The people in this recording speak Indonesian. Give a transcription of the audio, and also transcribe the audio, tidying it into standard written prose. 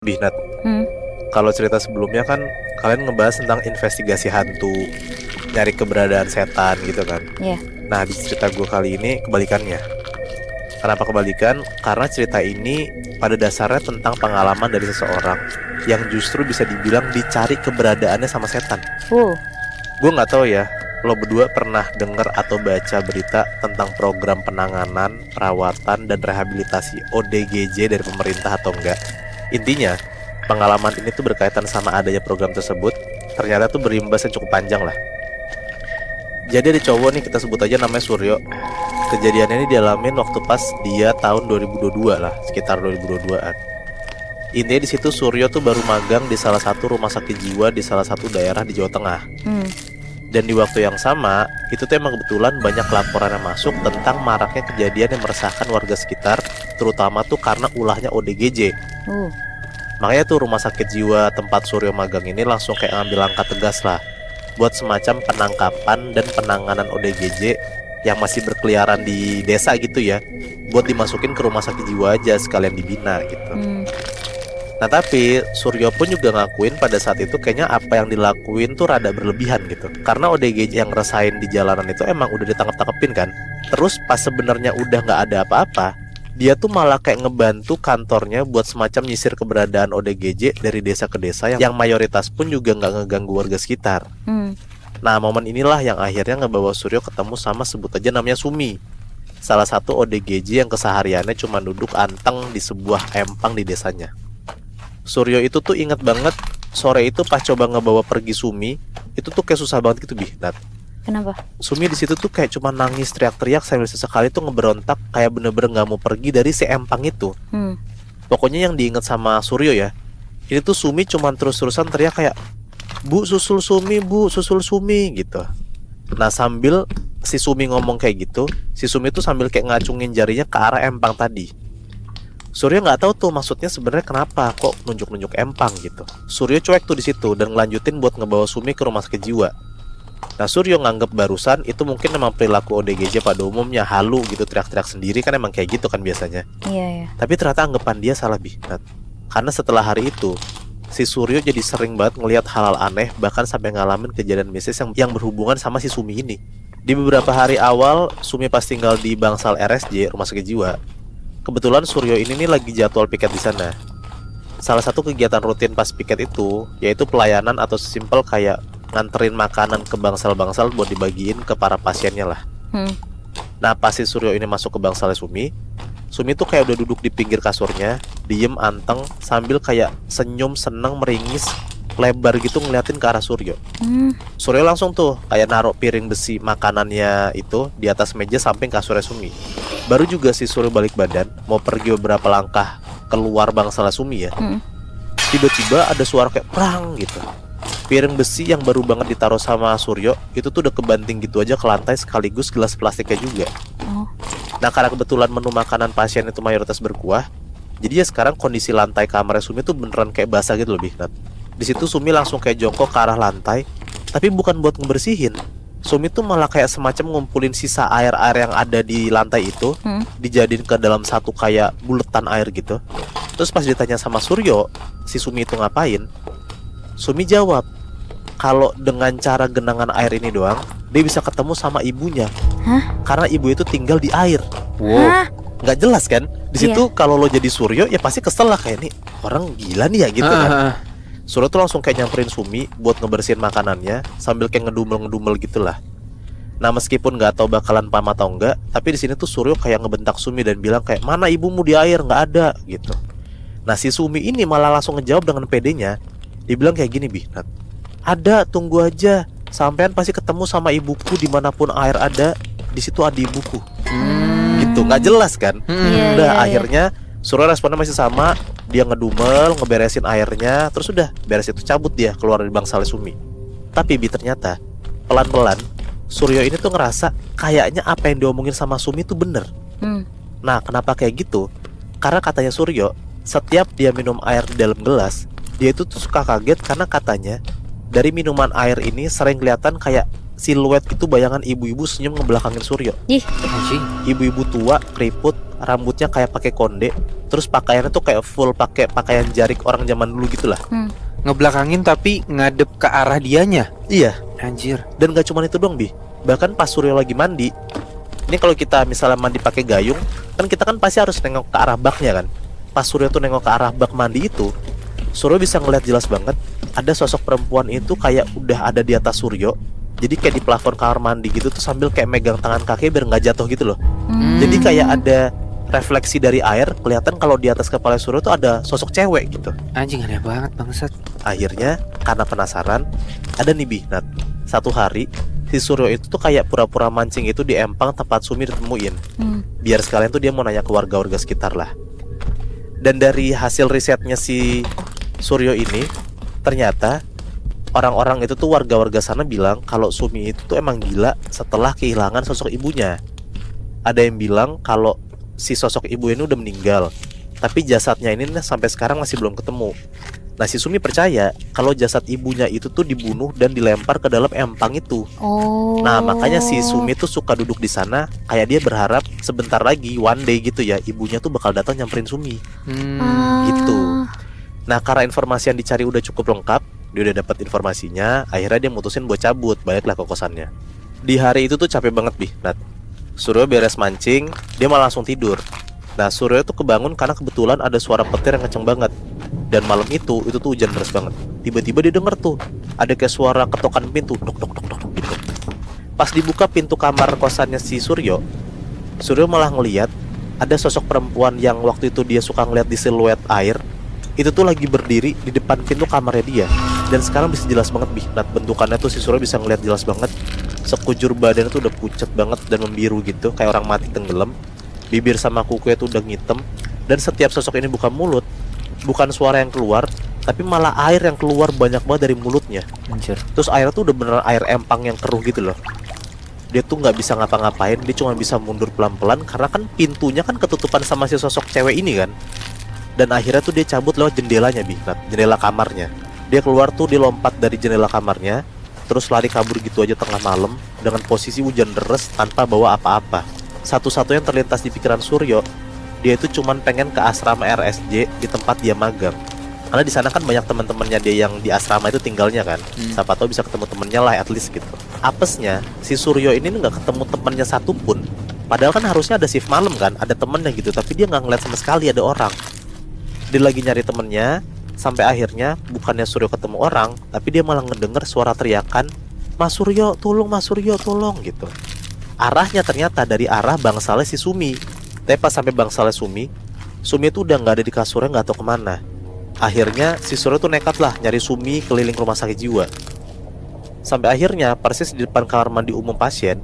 Binat, Hmm, kalau cerita sebelumnya kan kalian ngebahas tentang investigasi hantu, nyari keberadaan setan gitu kan. ya. Nah, di cerita gue kali ini kebalikannya. Kenapa kebalikan? Karena cerita ini pada dasarnya tentang pengalaman dari seseorang yang justru bisa dibilang dicari keberadaannya sama setan. Wow. Gue nggak tahu ya, lo berdua pernah denger atau baca berita tentang program penanganan, perawatan, dan rehabilitasi ODGJ dari pemerintah atau enggak? Intinya, pengalaman ini tuh berkaitan sama adanya program tersebut. Ternyata tuh berimbas yang cukup panjang lah. Jadi ada cowok nih, kita sebut aja namanya Suryo. Kejadian ini dialamin waktu pas dia tahun 2022 lah, sekitar 2022-an. Intinya di situ Suryo tuh baru magang di salah satu rumah sakit jiwa di salah satu daerah di Jawa Tengah. Hmm. Dan di waktu yang sama, itu tuh emang kebetulan banyak laporan yang masuk tentang maraknya kejadian yang meresahkan warga sekitar, terutama tuh karena ulahnya ODGJ. Uh. Makanya tuh rumah sakit jiwa tempat Suryo magang ini langsung kayak ngambil langkah tegas lah buat semacam penangkapan dan penanganan ODGJ yang masih berkeliaran di desa gitu ya, buat dimasukin ke rumah sakit jiwa aja sekalian dibina gitu. Hmm. Nah tapi Suryo pun juga ngakuin pada saat itu kayaknya apa yang dilakuin tuh rada berlebihan gitu. Karena ODGJ yang ngerasain di jalanan itu emang udah ditangkap-tangkepin kan. Terus pas sebenarnya udah nggak ada apa-apa, dia tuh malah kayak ngebantu kantornya buat semacam nyisir keberadaan ODGJ dari desa ke desa yang mayoritas pun juga nggak ngeganggu warga sekitar. Hmm. Nah momen inilah yang akhirnya ngebawa Suryo ketemu sama sebut aja namanya Sumi, salah satu ODGJ yang kesehariannya cuma duduk anteng di sebuah empang di desanya. Suryo itu tuh inget banget sore itu pas coba ngebawa pergi Sumi, itu tuh kayak susah banget gitu Nat. Kenapa? Sumi di situ tuh kayak cuma nangis teriak-teriak sambil sesekali tuh ngeberontak kayak bener-bener nggak mau pergi dari si empang itu. Hmm. Pokoknya yang diinget sama Suryo ya, ini tuh Sumi cuma terus-terusan teriak kayak Bu susul Sumi, Bu susul Sumi gitu. Nah sambil si Sumi ngomong kayak gitu, si Sumi tuh sambil kayak ngacungin jarinya ke arah empang tadi. Suryo nggak tahu tuh maksudnya sebenarnya kenapa kok nunjuk-nunjuk empang gitu. Suryo cuek tuh di situ dan ngelanjutin buat ngebawa Sumi ke rumah sakit jiwa. Nah Suryo nganggep barusan itu mungkin emang perilaku ODGJ pada umumnya, halu gitu, teriak-teriak sendiri kan emang kayak gitu kan biasanya. Iya, ya. Tapi ternyata anggapan dia salah Nat. Karena setelah hari itu si Suryo jadi sering banget ngelihat hal-hal aneh, bahkan sampai ngalamin kejadian mistis yang berhubungan sama si Sumi ini. Di beberapa hari awal Sumi pas tinggal di Bangsal RSJ, rumah sakit jiwa, kebetulan Suryo ini nih lagi jadwal piket di sana. Salah satu kegiatan rutin pas piket itu yaitu pelayanan atau simpel kayak nganterin makanan ke bangsal-bangsal buat dibagiin ke para pasiennya lah. Hmm. Nah pas si Suryo ini masuk ke bangsalnya Sumi, Sumi tuh kayak udah duduk di pinggir kasurnya, diem anteng sambil kayak senyum seneng meringis lebar gitu ngeliatin ke arah Suryo. Hmm. Suryo langsung tuh kayak naruh piring besi makanannya itu di atas meja samping kasurnya Sumi. Baru juga si Suryo balik badan mau pergi beberapa langkah keluar bangsalnya Sumi ya. Hmm. Tiba-tiba ada suara kayak perang gitu. Piring besi yang baru banget ditaruh sama Suryo itu tuh udah kebanting gitu aja ke lantai sekaligus gelas plastiknya juga. Oh. Nah karena kebetulan menu makanan pasien itu mayoritas berkuah, jadi ya sekarang kondisi lantai kamarnya Sumi tuh beneran kayak basah gitu lebih Nat. Di situ Sumi langsung kayak jongkok ke arah lantai, tapi bukan buat ngebersihin. Sumi tuh malah kayak semacam ngumpulin sisa air-air yang ada di lantai itu, Hmm. dijadiin ke dalam satu kayak buletan air gitu. Terus pas ditanya sama Suryo, si Sumi itu ngapain? Sumi jawab, kalau dengan cara genangan air ini doang, dia bisa ketemu sama ibunya. Hah? Karena ibu itu tinggal di air. Hah? Nggak jelas kan? Di Iya. situ kalau lo jadi Suryo ya pasti kesel lah kayak nih orang gila nih ya gitu kan. Suryo tuh langsung kayak nyamperin Sumi buat ngebersihin makanannya sambil kayak ngedumel-ngedumel gitulah. Nah meskipun nggak tahu bakalan paham atau enggak, tapi di sini tuh Suryo kayak ngebentak Sumi dan bilang kayak mana ibumu di air, nggak ada gitu. Nah si Sumi ini malah langsung ngejawab dengan pedenya. Dia bilang kayak gini Nat, ada, tunggu aja, sampean pasti ketemu sama ibuku dimanapun air ada, di situ ada ibuku. Gitu, nggak jelas kan? Iya, Udah iya, iya. akhirnya Suryo responnya masih sama, dia ngedumel, ngeberesin airnya, terus udah beres itu cabut dia keluar dari bangsal Sumi. Tapi ternyata pelan-pelan Suryo ini tuh ngerasa kayaknya apa yang diomongin sama Sumi tuh bener. Hmm. Nah kenapa kayak gitu? Karena katanya Suryo, setiap dia minum air di dalam gelas, dia itu tuh suka kaget karena katanya dari minuman air ini sering kelihatan kayak siluet itu bayangan ibu-ibu senyum ngebelakangin Suryo. Ih, Anjing. Ibu-ibu tua, keriput, rambutnya kayak pakai konde, terus pakaiannya tuh kayak full pakai pakaian jarik orang zaman dulu gitulah. Ngebelakangin tapi ngadep ke arah dianya. Iya, Anjir. dan gak cuma itu doang, Bi. Bahkan pas Suryo lagi mandi, ini kalau kita misalnya mandi pakai gayung, kan kita kan pasti harus nengok ke arah baknya kan. Pas Suryo tuh nengok ke arah bak mandi itu, Suryo bisa ngeliat jelas banget ada sosok perempuan itu kayak udah ada di atas Suryo. Jadi kayak di plafon kamar mandi gitu tuh sambil kayak megang tangan kaki biar nggak jatuh gitu loh. Jadi kayak ada refleksi dari air, kelihatan kalau di atas kepala Suryo tuh ada sosok cewek gitu. Anjing aneh banget bangsat. Akhirnya karena penasaran, ada nih Bihnat. Satu hari si Suryo itu tuh kayak pura-pura mancing itu di empang tempat Sumi ditemuin. Biar sekalian tuh dia mau nanya ke warga-warga sekitar lah. Dan dari hasil risetnya si Suryo ini, ternyata orang-orang itu tuh warga-warga sana bilang kalau Sumi itu tuh emang gila setelah kehilangan sosok ibunya. Ada yang bilang kalau si sosok ibu ini udah meninggal, tapi jasadnya ini sampai sekarang masih belum ketemu. Nah si Sumi percaya kalau jasad ibunya itu tuh dibunuh dan dilempar ke dalam empang itu. Oh. Nah makanya si Sumi tuh suka duduk di sana, kayak dia berharap sebentar lagi one day gitu ya ibunya tuh bakal datang nyamperin Sumi. Gitu. Nah karena informasi yang dicari udah cukup lengkap, dia udah dapat informasinya, akhirnya dia mutusin buat cabut, baliklah ke kosannya. Di hari itu tuh capek banget Nat. Suryo beres mancing, dia malah langsung tidur. Nah Suryo tuh kebangun karena kebetulan ada suara petir yang kenceng banget. Dan malam itu tuh hujan deras banget. Tiba-tiba dia denger tuh ada kayak suara ketokan pintu, dok dok dok dok gitu. Pas dibuka pintu kamar kosannya si Suryo, Suryo malah ngeliat ada sosok perempuan yang waktu itu dia suka ngeliat di siluet air. Itu tuh lagi berdiri di depan pintu kamarnya dia. Dan sekarang bisa jelas banget Nat, bentukannya tuh si Suryo bisa ngeliat jelas banget. Sekujur badannya tuh udah pucat banget dan membiru gitu, kayak orang mati tenggelam. Bibir sama kukunya tuh udah ngitem. Dan setiap sosok ini buka mulut, bukan suara yang keluar, tapi malah air yang keluar banyak banget dari mulutnya. Anjir. Terus airnya tuh udah beneran air empang yang keruh gitu loh. Dia tuh nggak bisa ngapa-ngapain, dia cuma bisa mundur pelan-pelan karena kan pintunya kan ketutupan sama si sosok cewek ini kan. Dan akhirnya tuh dia cabut lewat jendelanya Nat, jendela kamarnya. Dia keluar tuh, dia lompat dari jendela kamarnya, terus lari kabur gitu aja tengah malam dengan posisi hujan deras tanpa bawa apa-apa. Satu-satunya yang terlintas di pikiran Suryo, dia itu cuman pengen ke asrama RSJ di tempat dia magang. Karena di sana kan banyak teman-temannya dia yang di asrama itu tinggalnya kan. Siapa tahu bisa ketemu temennya lah at least gitu. Apesnya si Suryo ini nggak ketemu temannya satupun. Padahal kan harusnya ada shift malam kan, ada temennya gitu, tapi dia nggak ngeliat sama sekali ada orang. Dia lagi nyari temennya, sampai akhirnya bukannya Suryo ketemu orang, tapi dia malah ngedenger suara teriakan, Mas Suryo tolong, Mas Suryo tolong gitu. Arahnya ternyata dari arah bangsalnya si Sumi. Tapi pas sampai bangsalnya Sumi itu udah nggak ada di kasurnya, nggak tahu kemana. Akhirnya si Suryo tuh nekat lah nyari Sumi keliling rumah sakit jiwa. Sampai akhirnya persis di depan kamar mandi umum pasien,